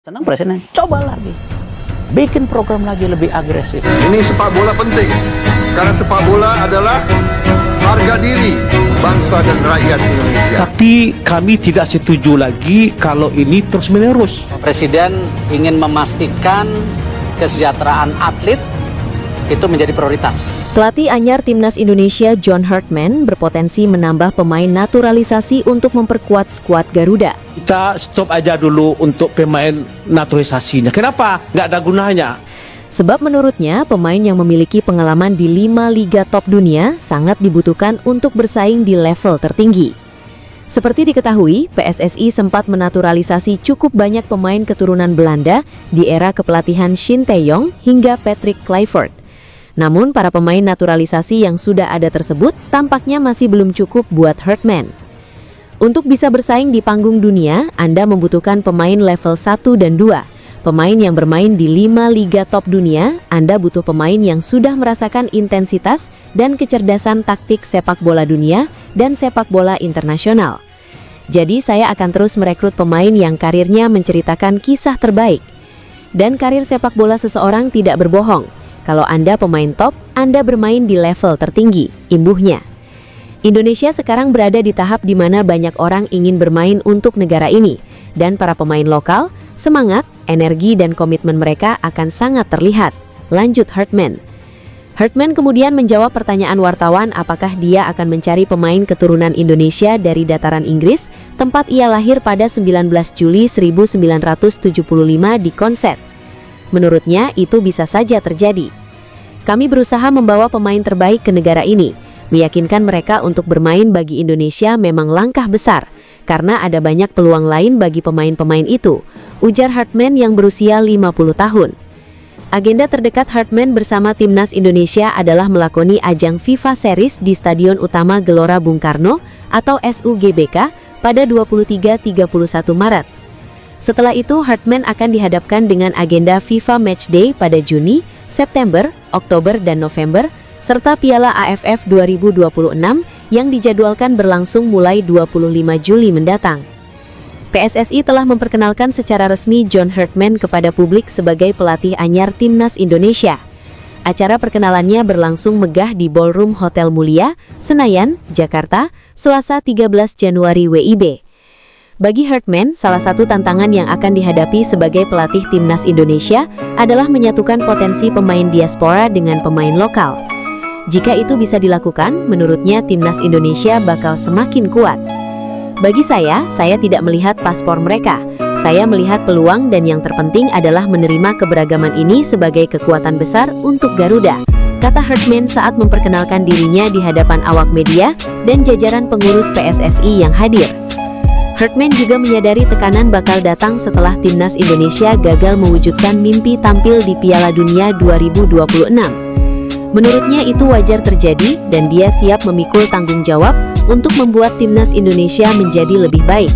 Senang presiden, coba lagi. Bikin program lagi lebih agresif. Ini sepak bola penting, karena sepak bola adalah harga diri bangsa dan rakyat Indonesia. Tapi kami tidak setuju lagi kalau ini terus-menerus. Presiden ingin memastikan kesejahteraan atlet itu menjadi prioritas. Pelatih anyar Timnas Indonesia John Hartman berpotensi menambah pemain naturalisasi untuk memperkuat skuad Garuda. Kita stop aja dulu untuk pemain naturalisasinya. Kenapa? Nggak ada gunanya. Sebab menurutnya pemain yang memiliki pengalaman di 5 liga top dunia sangat dibutuhkan untuk bersaing di level tertinggi. Seperti diketahui, PSSI sempat menaturalisasi cukup banyak pemain keturunan Belanda di era kepelatihan Shin Tae-yong hingga Patrick Kluivert. Namun para pemain naturalisasi yang sudah ada tersebut tampaknya masih belum cukup buat Hartman. Untuk bisa bersaing di panggung dunia, Anda membutuhkan pemain level 1 dan 2. Pemain yang bermain di 5 liga top dunia, Anda butuh pemain yang sudah merasakan intensitas dan kecerdasan taktik sepak bola dunia dan sepak bola internasional. Jadi saya akan terus merekrut pemain yang karirnya menceritakan kisah terbaik. Dan karir sepak bola seseorang tidak berbohong. Kalau Anda pemain top, Anda bermain di level tertinggi, imbuhnya. Indonesia sekarang berada di tahap di mana banyak orang ingin bermain untuk negara ini, dan para pemain lokal, semangat, energi, dan komitmen mereka akan sangat terlihat. Lanjut Hartman. Hartman kemudian menjawab pertanyaan wartawan apakah dia akan mencari pemain keturunan Indonesia dari dataran Inggris, tempat ia lahir pada 19 Juli 1975 di Consett. Menurutnya, itu bisa saja terjadi. Kami berusaha membawa pemain terbaik ke negara ini. Meyakinkan mereka untuk bermain bagi Indonesia memang langkah besar, karena ada banyak peluang lain bagi pemain-pemain itu, ujar Hartman yang berusia 50 tahun. Agenda terdekat Hartman bersama Timnas Indonesia adalah melakoni ajang FIFA Series di Stadion Utama Gelora Bung Karno atau SUGBK pada 23-31 Maret. Setelah itu, Hartman akan dihadapkan dengan agenda FIFA Matchday pada Juni, September, Oktober, dan November, serta Piala AFF 2026 yang dijadwalkan berlangsung mulai 25 Juli mendatang. PSSI telah memperkenalkan secara resmi John Hartman kepada publik sebagai pelatih anyar Timnas Indonesia. Acara perkenalannya berlangsung megah di Ballroom Hotel Mulia, Senayan, Jakarta, Selasa 13 Januari WIB. Bagi Hartman, salah satu tantangan yang akan dihadapi sebagai pelatih Timnas Indonesia adalah menyatukan potensi pemain diaspora dengan pemain lokal. Jika itu bisa dilakukan, menurutnya Timnas Indonesia bakal semakin kuat. Bagi saya tidak melihat paspor mereka. Saya melihat peluang dan yang terpenting adalah menerima keberagaman ini sebagai kekuatan besar untuk Garuda, kata Hartman saat memperkenalkan dirinya di hadapan awak media dan jajaran pengurus PSSI yang hadir. Hartman juga menyadari tekanan bakal datang setelah Timnas Indonesia gagal mewujudkan mimpi tampil di Piala Dunia 2026. Menurutnya itu wajar terjadi dan dia siap memikul tanggung jawab untuk membuat Timnas Indonesia menjadi lebih baik.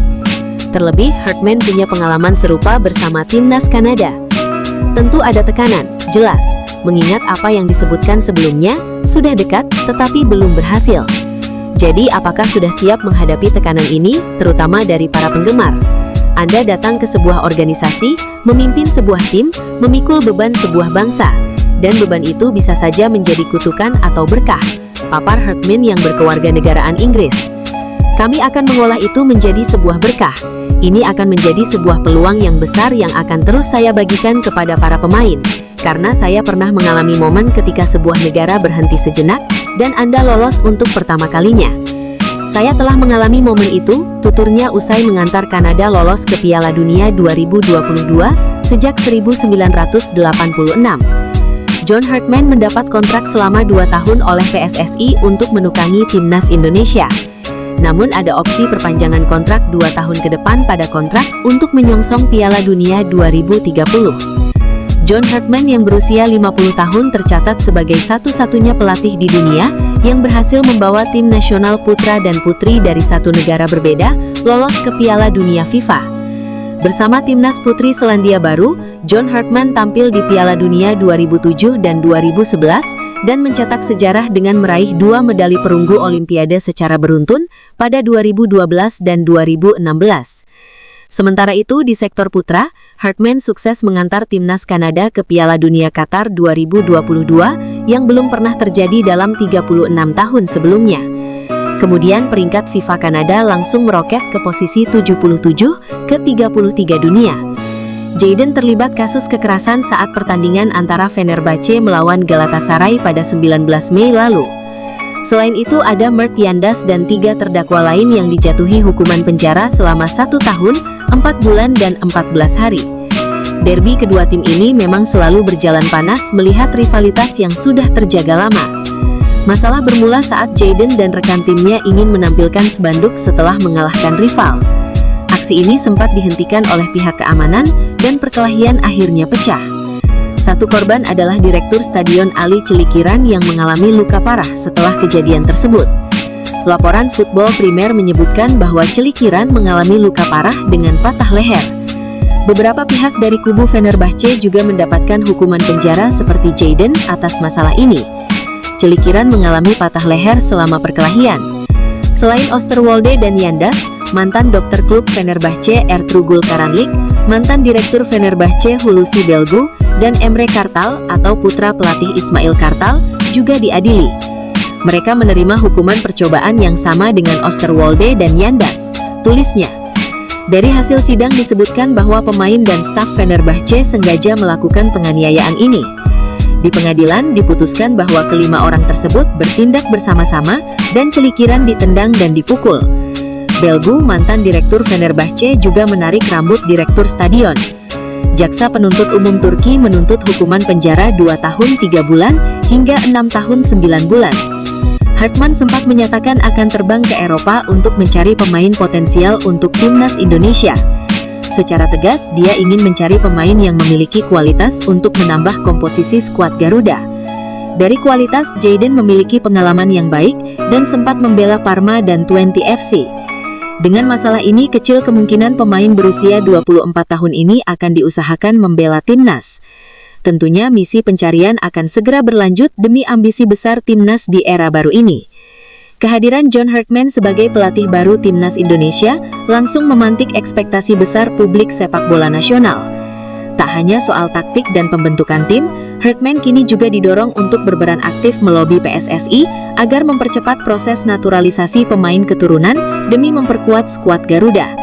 Terlebih, Hartman punya pengalaman serupa bersama Timnas Kanada. Tentu ada tekanan, jelas, mengingat apa yang disebutkan sebelumnya sudah dekat tetapi belum berhasil. Jadi, apakah sudah siap menghadapi tekanan ini, terutama dari para penggemar? Anda datang ke sebuah organisasi, memimpin sebuah tim, memikul beban sebuah bangsa, dan beban itu bisa saja menjadi kutukan atau berkah, papar Hartman yang berkewarganegaraan Inggris. Kami akan mengolah itu menjadi sebuah berkah. Ini akan menjadi sebuah peluang yang besar yang akan terus saya bagikan kepada para pemain, karena saya pernah mengalami momen ketika sebuah negara berhenti sejenak dan Anda lolos untuk pertama kalinya. Saya telah mengalami momen itu, tuturnya usai mengantar Kanada lolos ke Piala Dunia 2022 sejak 1986. John Hartman mendapat kontrak selama 2 tahun oleh PSSI untuk menukangi Timnas Indonesia. Namun ada opsi perpanjangan kontrak 2 tahun ke depan pada kontrak untuk menyongsong Piala Dunia 2030. John Hartman yang berusia 50 tahun tercatat sebagai satu-satunya pelatih di dunia yang berhasil membawa tim nasional putra dan putri dari satu negara berbeda lolos ke Piala Dunia FIFA. Bersama timnas putri Selandia Baru, John Hartman tampil di Piala Dunia 2007 dan 2011 dan mencetak sejarah dengan meraih 2 medali perunggu Olimpiade secara beruntun pada 2012 dan 2016. Sementara itu di sektor putra, Hartman sukses mengantar timnas Kanada ke Piala Dunia Qatar 2022 yang belum pernah terjadi dalam 36 tahun sebelumnya. Kemudian peringkat FIFA Kanada langsung meroket ke posisi 77 ke 33 dunia. Jayden terlibat kasus kekerasan saat pertandingan antara Fenerbahce melawan Galatasaray pada 19 Mei lalu. Selain itu ada Mert Yandas dan 3 terdakwa lain yang dijatuhi hukuman penjara selama 1 tahun, 4 bulan dan 14 hari. Derby kedua tim ini memang selalu berjalan panas melihat rivalitas yang sudah terjaga lama. Masalah bermula saat Jayden dan rekan timnya ingin menampilkan spanduk setelah mengalahkan rival. Aksi ini sempat dihentikan oleh pihak keamanan dan perkelahian akhirnya pecah. Satu korban adalah Direktur Stadion Ali Celikiran yang mengalami luka parah setelah kejadian tersebut. Laporan Football Primer menyebutkan bahwa Celikiran mengalami luka parah dengan patah leher. Beberapa pihak dari kubu Fenerbahce juga mendapatkan hukuman penjara seperti Jayden atas masalah ini. Celikiran mengalami patah leher selama perkelahian. Selain Oosterwolde dan Yandas, mantan dokter klub Fenerbahce Ertuğrul Karanlık, mantan direktur Fenerbahce Hulusi Belgu, dan Emre Kartal atau putra pelatih Ismail Kartal juga diadili. Mereka menerima hukuman percobaan yang sama dengan Oosterwolde dan Yandas, tulisnya. Dari hasil sidang disebutkan bahwa pemain dan staf Fenerbahce sengaja melakukan penganiayaan ini. Di pengadilan diputuskan bahwa kelima orang tersebut bertindak bersama-sama dan Celikiran ditendang dan dipukul. Belgu, mantan direktur Fenerbahce, juga menarik rambut direktur stadion. Jaksa penuntut umum Turki menuntut hukuman penjara 2 tahun 3 bulan hingga 6 tahun 9 bulan. Hartman sempat menyatakan akan terbang ke Eropa untuk mencari pemain potensial untuk timnas Indonesia. Secara tegas, dia ingin mencari pemain yang memiliki kualitas untuk menambah komposisi skuad Garuda. Dari kualitas, Jayden memiliki pengalaman yang baik dan sempat membela Parma dan Twente FC. Dengan masalah ini, kecil kemungkinan pemain berusia 24 tahun ini akan diusahakan membela timnas. Tentunya misi pencarian akan segera berlanjut demi ambisi besar timnas di era baru ini. Kehadiran John Hartman sebagai pelatih baru timnas Indonesia langsung memantik ekspektasi besar publik sepak bola nasional. Tak hanya soal taktik dan pembentukan tim, Hartman kini juga didorong untuk berperan aktif melobi PSSI agar mempercepat proses naturalisasi pemain keturunan demi memperkuat skuad Garuda.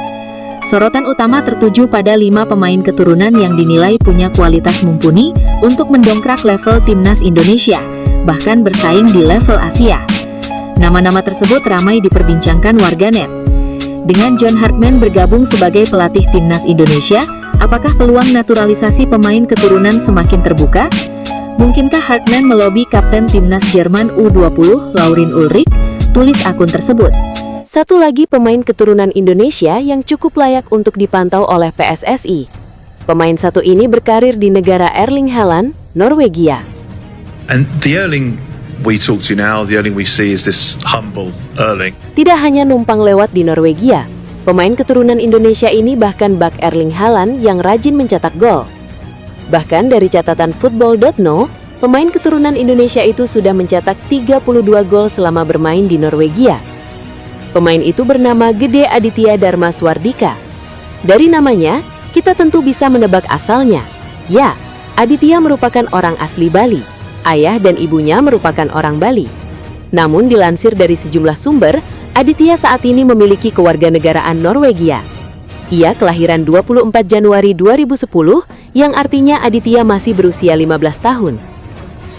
Sorotan utama tertuju pada 5 pemain keturunan yang dinilai punya kualitas mumpuni untuk mendongkrak level timnas Indonesia, bahkan bersaing di level Asia. Nama-nama tersebut ramai diperbincangkan warganet. Dengan John Hartman bergabung sebagai pelatih timnas Indonesia, apakah peluang naturalisasi pemain keturunan semakin terbuka? Mungkinkah Hartman melobi kapten timnas Jerman U20, Laurin Ulrich? Tulis akun tersebut. Satu lagi pemain keturunan Indonesia yang cukup layak untuk dipantau oleh PSSI. Pemain satu ini berkarir di negara Erling Haaland, Norwegia. And the Erling we talk to now, the Erling we see is this humble Erling. Tidak hanya numpang lewat di Norwegia, pemain keturunan Indonesia ini bahkan bak Erling Haaland yang rajin mencetak gol. Bahkan dari catatan Football.no, pemain keturunan Indonesia itu sudah mencetak 32 gol selama bermain di Norwegia. Pemain itu bernama Gede Aditya Dharma Swardika. Dari namanya, kita tentu bisa menebak asalnya. Ya, Aditya merupakan orang asli Bali. Ayah dan ibunya merupakan orang Bali. Namun dilansir dari sejumlah sumber, Aditya saat ini memiliki kewarganegaraan Norwegia. Ia kelahiran 24 Januari 2010, yang artinya Aditya masih berusia 15 tahun.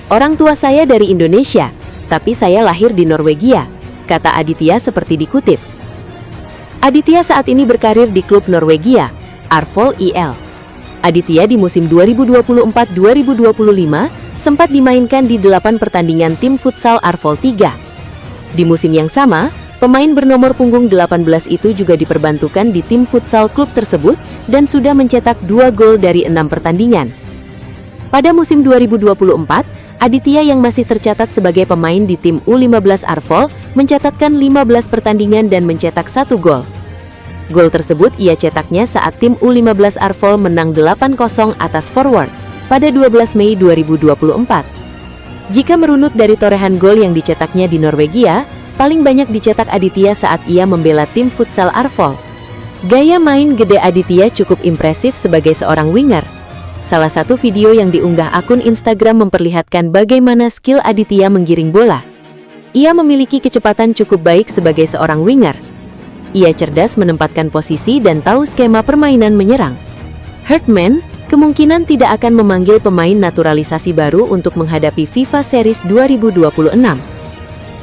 Orang tua saya dari Indonesia, tapi saya lahir di Norwegia, kata Aditya seperti dikutip. Aditya saat ini berkarir di klub Norwegia, Arvoll IL. Aditya di musim 2024-2025 sempat dimainkan di 8 pertandingan tim futsal Arvoll 3. Di musim yang sama, pemain bernomor punggung 18 itu juga diperbantukan di tim futsal klub tersebut dan sudah mencetak 2 gol dari 6 pertandingan. Pada musim 2024, Aditya yang masih tercatat sebagai pemain di tim U15 Arvoll mencatatkan 15 pertandingan dan mencetak 1 gol. Gol tersebut ia cetaknya saat tim U15 Arvoll menang 8-0 atas Forward pada 12 Mei 2024. Jika merunut dari torehan gol yang dicetaknya di Norwegia, paling banyak dicetak Aditya saat ia membela tim futsal Arvoll. Gaya main Gede Aditya cukup impresif sebagai seorang winger. Salah satu video yang diunggah akun Instagram memperlihatkan bagaimana skill Aditya menggiring bola. Ia memiliki kecepatan cukup baik sebagai seorang winger. Ia cerdas menempatkan posisi dan tahu skema permainan menyerang. Hartman kemungkinan tidak akan memanggil pemain naturalisasi baru untuk menghadapi FIFA Series 2026.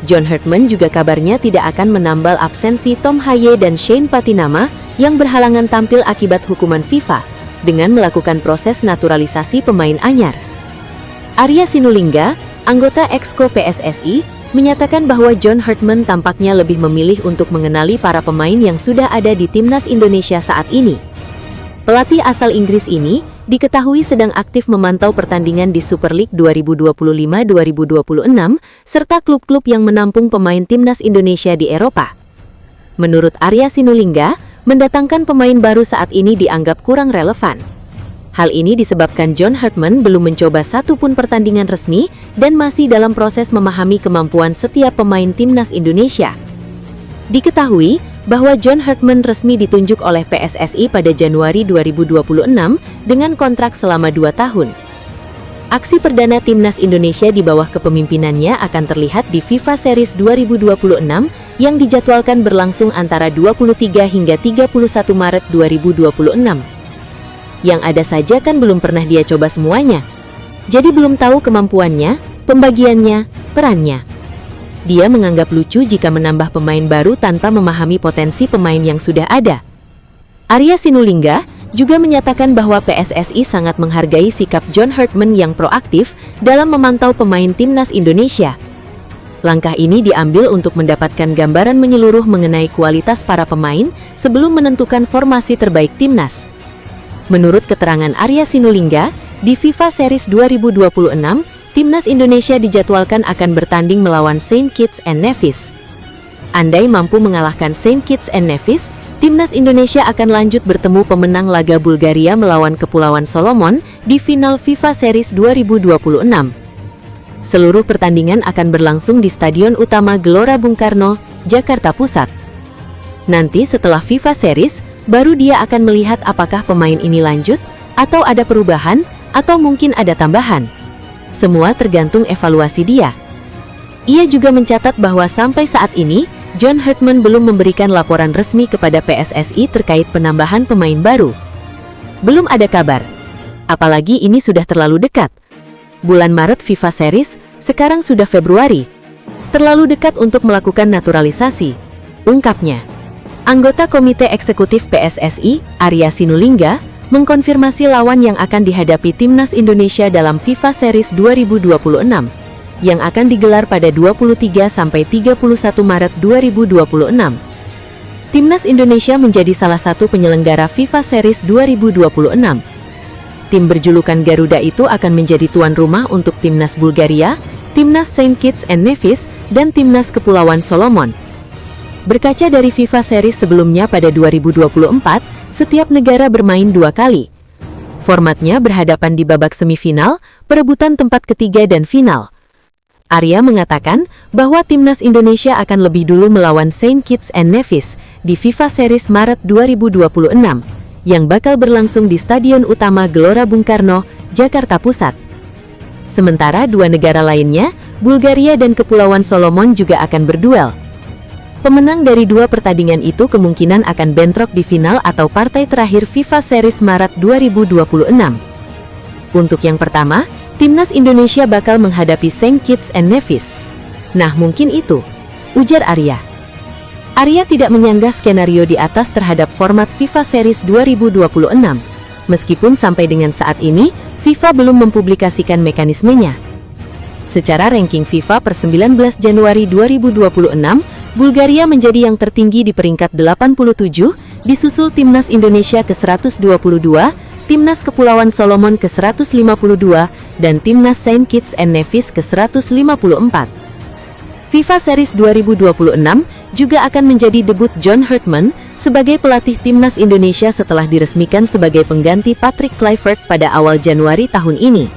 John Hartman juga kabarnya tidak akan menambal absensi Tom Haye dan Shane Patinama yang berhalangan tampil akibat hukuman FIFA dengan melakukan proses naturalisasi pemain anyar. Arya Sinulinga, anggota Exco PSSI, menyatakan bahwa John Hartman tampaknya lebih memilih untuk mengenali para pemain yang sudah ada di timnas Indonesia saat ini. Pelatih asal Inggris ini diketahui sedang aktif memantau pertandingan di Super League 2025-2026 serta klub-klub yang menampung pemain timnas Indonesia di Eropa. Menurut Arya Sinulinga, mendatangkan pemain baru saat ini dianggap kurang relevan. Hal ini disebabkan John Hartman belum mencoba satu pun pertandingan resmi dan masih dalam proses memahami kemampuan setiap pemain timnas Indonesia. Diketahui bahwa John Hartman resmi ditunjuk oleh PSSI pada Januari 2026 dengan kontrak selama 2 tahun. Aksi perdana timnas Indonesia di bawah kepemimpinannya akan terlihat di FIFA Series 2026 yang dijadwalkan berlangsung antara 23 hingga 31 Maret 2026. Yang ada saja kan belum pernah dia coba semuanya. Jadi belum tahu kemampuannya, pembagiannya, perannya. Dia menganggap lucu jika menambah pemain baru tanpa memahami potensi pemain yang sudah ada. Arya Sinulinga juga menyatakan bahwa PSSI sangat menghargai sikap John Hartman yang proaktif dalam memantau pemain timnas Indonesia. Langkah ini diambil untuk mendapatkan gambaran menyeluruh mengenai kualitas para pemain sebelum menentukan formasi terbaik timnas. Menurut keterangan Arya Sinulinga, di FIFA Series 2026, timnas Indonesia dijadwalkan akan bertanding melawan Saint Kitts and Nevis. Andai mampu mengalahkan Saint Kitts and Nevis, timnas Indonesia akan lanjut bertemu pemenang laga Bulgaria melawan Kepulauan Solomon di final FIFA Series 2026. Seluruh pertandingan akan berlangsung di Stadion Utama Gelora Bung Karno, Jakarta Pusat. Nanti setelah FIFA Series, baru dia akan melihat apakah pemain ini lanjut, atau ada perubahan, atau mungkin ada tambahan. Semua tergantung evaluasi dia. Ia juga mencatat bahwa sampai saat ini, John Hartman belum memberikan laporan resmi kepada PSSI terkait penambahan pemain baru. Belum ada kabar. Apalagi ini sudah terlalu dekat. Bulan Maret FIFA Series, sekarang sudah Februari. Terlalu dekat untuk melakukan naturalisasi, ungkapnya. Anggota Komite Eksekutif PSSI, Arya Sinulinga, mengkonfirmasi lawan yang akan dihadapi timnas Indonesia dalam FIFA Series 2026 yang akan digelar pada 23 sampai 31 Maret 2026. Timnas Indonesia menjadi salah satu penyelenggara FIFA Series 2026. Tim berjulukan Garuda itu akan menjadi tuan rumah untuk timnas Bulgaria, timnas Saint Kitts and Nevis, dan timnas Kepulauan Solomon. Berkaca dari FIFA Series sebelumnya pada 2024, setiap negara bermain 2 kali. Formatnya berhadapan di babak semifinal, perebutan tempat ketiga dan final. Arya mengatakan bahwa timnas Indonesia akan lebih dulu melawan Saint Kitts and Nevis di FIFA Series Maret 2026, yang bakal berlangsung di Stadion Utama Gelora Bung Karno, Jakarta Pusat. Sementara 2 negara lainnya, Bulgaria dan Kepulauan Solomon juga akan berduel. Pemenang dari 2 pertandingan itu kemungkinan akan bentrok di final atau partai terakhir FIFA Series Maret 2026. Untuk yang pertama, timnas Indonesia bakal menghadapi Saint Kitts and Nevis. Nah, mungkin itu, ujar Arya. Arya tidak menyanggah skenario di atas terhadap format FIFA Series 2026, meskipun sampai dengan saat ini, FIFA belum mempublikasikan mekanismenya. Secara ranking FIFA per 19 Januari 2026, Bulgaria menjadi yang tertinggi di peringkat 87, disusul timnas Indonesia ke-122, timnas Kepulauan Solomon ke-152, dan timnas Saint Kitts and Nevis ke-154. FIFA Series 2026 juga akan menjadi debut John Hartman sebagai pelatih timnas Indonesia setelah diresmikan sebagai pengganti Patrick Kluivert pada awal Januari tahun ini.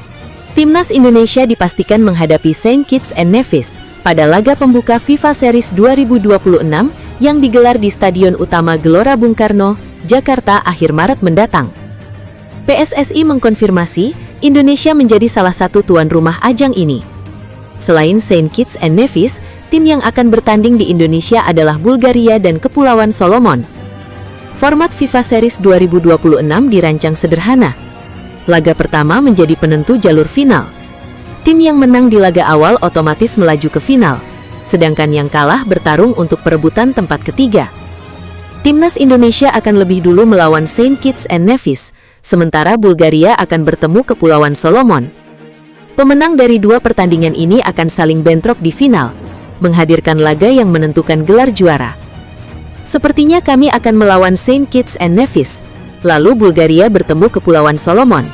Timnas Indonesia dipastikan menghadapi Saint Kitts and Nevis pada laga pembuka FIFA Series 2026 yang digelar di Stadion Utama Gelora Bung Karno, Jakarta akhir Maret mendatang. PSSI mengkonfirmasi Indonesia menjadi salah satu tuan rumah ajang ini. Selain Saint Kitts and Nevis, tim yang akan bertanding di Indonesia adalah Bulgaria dan Kepulauan Solomon. Format FIFA Series 2026 dirancang sederhana. Laga pertama menjadi penentu jalur final. Tim yang menang di laga awal otomatis melaju ke final, sedangkan yang kalah bertarung untuk perebutan tempat ketiga. Timnas Indonesia akan lebih dulu melawan Saint Kitts and Nevis, sementara Bulgaria akan bertemu Kepulauan Solomon. Pemenang dari dua pertandingan ini akan saling bentrok di final, menghadirkan laga yang menentukan gelar juara. Sepertinya kami akan melawan Saint Kitts and Nevis, lalu Bulgaria bertemu Kepulauan Solomon.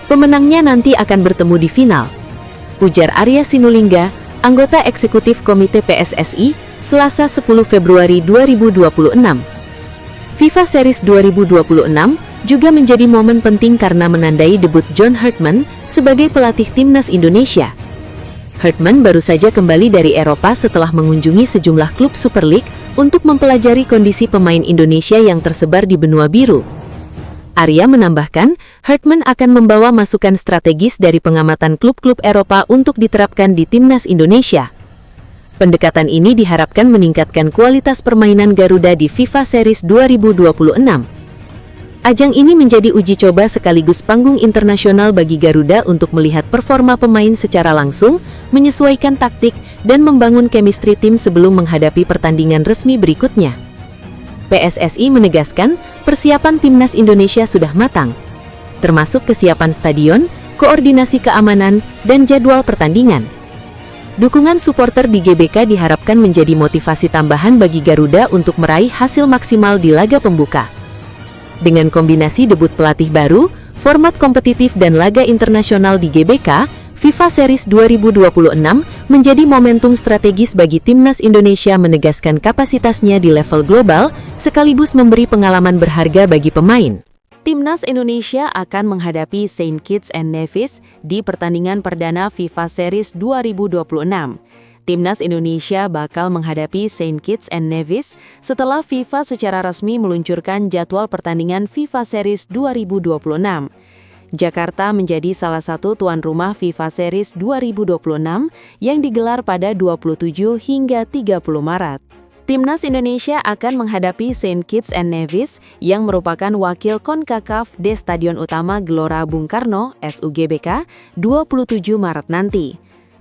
Pemenangnya nanti akan bertemu di final, ujar Arya Sinulinga, anggota eksekutif Komite PSSI, Selasa 10 Februari 2026. FIFA Series 2026 juga menjadi momen penting karena menandai debut John Hartman sebagai pelatih timnas Indonesia. Hartman baru saja kembali dari Eropa setelah mengunjungi sejumlah klub Super League untuk mempelajari kondisi pemain Indonesia yang tersebar di benua biru. Arya menambahkan, Hartman akan membawa masukan strategis dari pengamatan klub-klub Eropa untuk diterapkan di timnas Indonesia. Pendekatan ini diharapkan meningkatkan kualitas permainan Garuda di FIFA Series 2026. Ajang ini menjadi uji coba sekaligus panggung internasional bagi Garuda untuk melihat performa pemain secara langsung, menyesuaikan taktik, dan membangun chemistry tim sebelum menghadapi pertandingan resmi berikutnya. PSSI menegaskan persiapan timnas Indonesia sudah matang, termasuk kesiapan stadion, koordinasi keamanan, dan jadwal pertandingan. Dukungan supporter di GBK diharapkan menjadi motivasi tambahan bagi Garuda untuk meraih hasil maksimal di laga pembuka. Dengan kombinasi debut pelatih baru, format kompetitif dan laga internasional di GBK, FIFA Series 2026 menjadi momentum strategis bagi timnas Indonesia menegaskan kapasitasnya di level global, sekaligus memberi pengalaman berharga bagi pemain. Timnas Indonesia akan menghadapi Saint Kitts and Nevis di pertandingan perdana FIFA Series 2026. Timnas Indonesia bakal menghadapi Saint Kitts and Nevis setelah FIFA secara resmi meluncurkan jadwal pertandingan FIFA Series 2026. Jakarta menjadi salah satu tuan rumah FIFA Series 2026 yang digelar pada 27 hingga 30 Maret. Timnas Indonesia akan menghadapi Saint Kitts and Nevis yang merupakan wakil CONCACAF di Stadion Utama Gelora Bung Karno (SUGBK) 27 Maret nanti.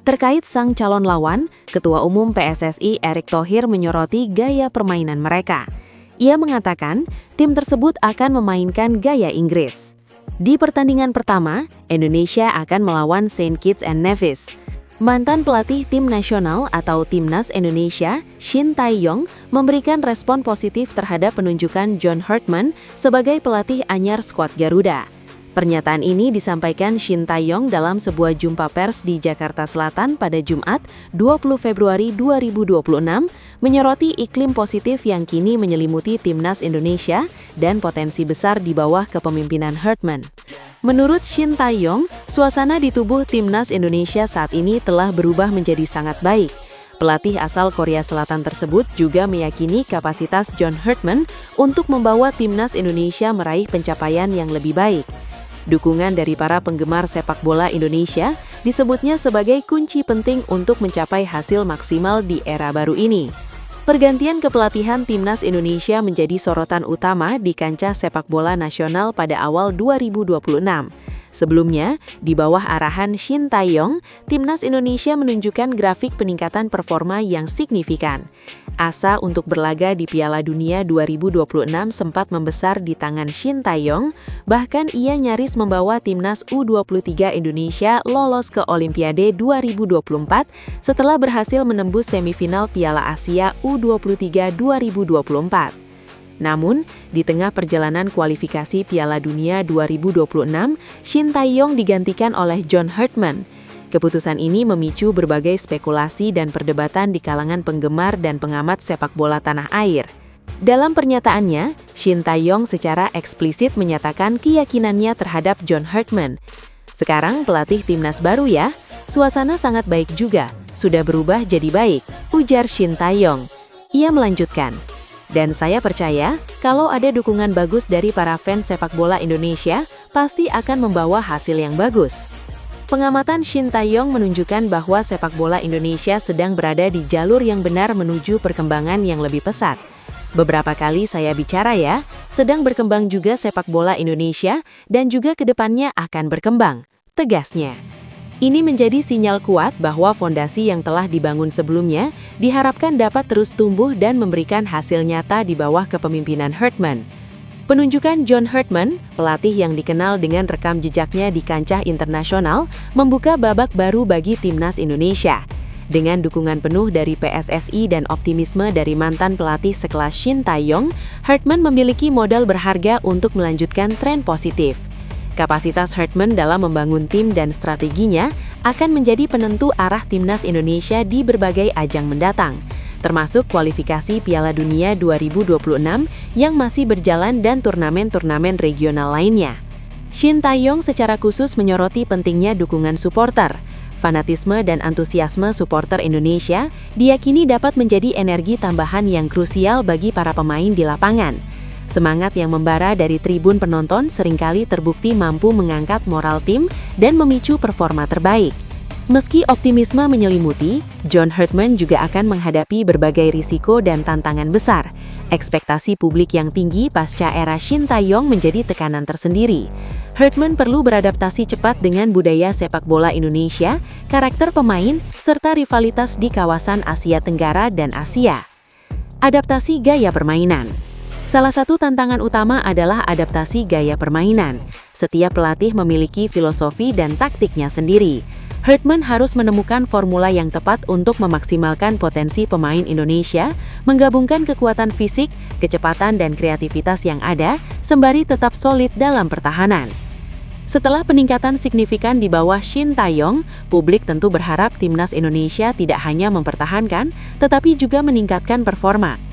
Terkait sang calon lawan, Ketua Umum PSSI Erick Thohir menyoroti gaya permainan mereka. Ia mengatakan tim tersebut akan memainkan gaya Inggris. Di pertandingan pertama, Indonesia akan melawan Saint Kitts and Nevis. Mantan pelatih tim nasional atau Timnas Indonesia, Shin Tae-yong, memberikan respon positif terhadap penunjukan John Hartman sebagai pelatih anyar skuad Garuda. Pernyataan ini disampaikan Shin Tae-yong dalam sebuah jumpa pers di Jakarta Selatan pada Jumat, 20 Februari 2026, menyoroti iklim positif yang kini menyelimuti Timnas Indonesia dan potensi besar di bawah kepemimpinan Hartman. Menurut Shin Tae-yong, suasana di tubuh Timnas Indonesia saat ini telah berubah menjadi sangat baik. Pelatih asal Korea Selatan tersebut juga meyakini kapasitas John Hartman untuk membawa Timnas Indonesia meraih pencapaian yang lebih baik. Dukungan dari para penggemar sepak bola Indonesia disebutnya sebagai kunci penting untuk mencapai hasil maksimal di era baru ini. Pergantian kepelatihan Timnas Indonesia menjadi sorotan utama di kancah sepak bola nasional pada awal 2026. Sebelumnya, di bawah arahan Shin Tae-yong, Timnas Indonesia menunjukkan grafik peningkatan performa yang signifikan. Asa untuk berlaga di Piala Dunia 2026 sempat membesar di tangan Shin Tae-yong, bahkan ia nyaris membawa Timnas U23 Indonesia lolos ke Olimpiade 2024 setelah berhasil menembus semifinal Piala Asia U23 2024. Namun, di tengah perjalanan kualifikasi Piala Dunia 2026, Shin Tae-yong digantikan oleh John Hartman. Keputusan ini memicu berbagai spekulasi dan perdebatan di kalangan penggemar dan pengamat sepak bola tanah air. Dalam pernyataannya, Shin Tae-yong secara eksplisit menyatakan keyakinannya terhadap John Hartman. "Sekarang pelatih timnas baru ya, suasana sangat baik juga, sudah berubah jadi baik," ujar Shin Tae-yong. Ia melanjutkan, Dan saya percaya, kalau ada dukungan bagus dari para fans sepak bola Indonesia, pasti akan membawa hasil yang bagus. Pengamatan Shin Tae-yong menunjukkan bahwa sepak bola Indonesia sedang berada di jalur yang benar menuju perkembangan yang lebih pesat. Beberapa kali saya bicara ya, sedang berkembang juga sepak bola Indonesia dan juga kedepannya akan berkembang, tegasnya. Ini menjadi sinyal kuat bahwa fondasi yang telah dibangun sebelumnya diharapkan dapat terus tumbuh dan memberikan hasil nyata di bawah kepemimpinan Hurtman. Penunjukan John Hurtman, pelatih yang dikenal dengan rekam jejaknya di kancah internasional, membuka babak baru bagi timnas Indonesia. Dengan dukungan penuh dari PSSI dan optimisme dari mantan pelatih sekelas Shin Tae-yong, Hurtman memiliki modal berharga untuk melanjutkan tren positif. Kapasitas Hurtman dalam membangun tim dan strateginya akan menjadi penentu arah timnas Indonesia di berbagai ajang mendatang, termasuk kualifikasi Piala Dunia 2026 yang masih berjalan dan turnamen-turnamen regional lainnya. Shin Tae-yong secara khusus menyoroti pentingnya dukungan supporter. Fanatisme dan antusiasme supporter Indonesia diyakini dapat menjadi energi tambahan yang krusial bagi para pemain di lapangan. Semangat yang membara dari tribun penonton seringkali terbukti mampu mengangkat moral tim dan memicu performa terbaik. Meski optimisme menyelimuti, John Hurtman juga akan menghadapi berbagai risiko dan tantangan besar. Ekspektasi publik yang tinggi pasca era Shin Tae-yong menjadi tekanan tersendiri. Hurtman perlu beradaptasi cepat dengan budaya sepak bola Indonesia, karakter pemain, serta rivalitas di kawasan Asia Tenggara dan Asia. Adaptasi gaya permainan. Salah satu tantangan utama adalah adaptasi gaya permainan. Setiap pelatih memiliki filosofi dan taktiknya sendiri. Hurtman harus menemukan formula yang tepat untuk memaksimalkan potensi pemain Indonesia, menggabungkan kekuatan fisik, kecepatan dan kreativitas yang ada, sembari tetap solid dalam pertahanan. Setelah peningkatan signifikan di bawah Shin Tae-yong, publik tentu berharap timnas Indonesia tidak hanya mempertahankan, tetapi juga meningkatkan performa.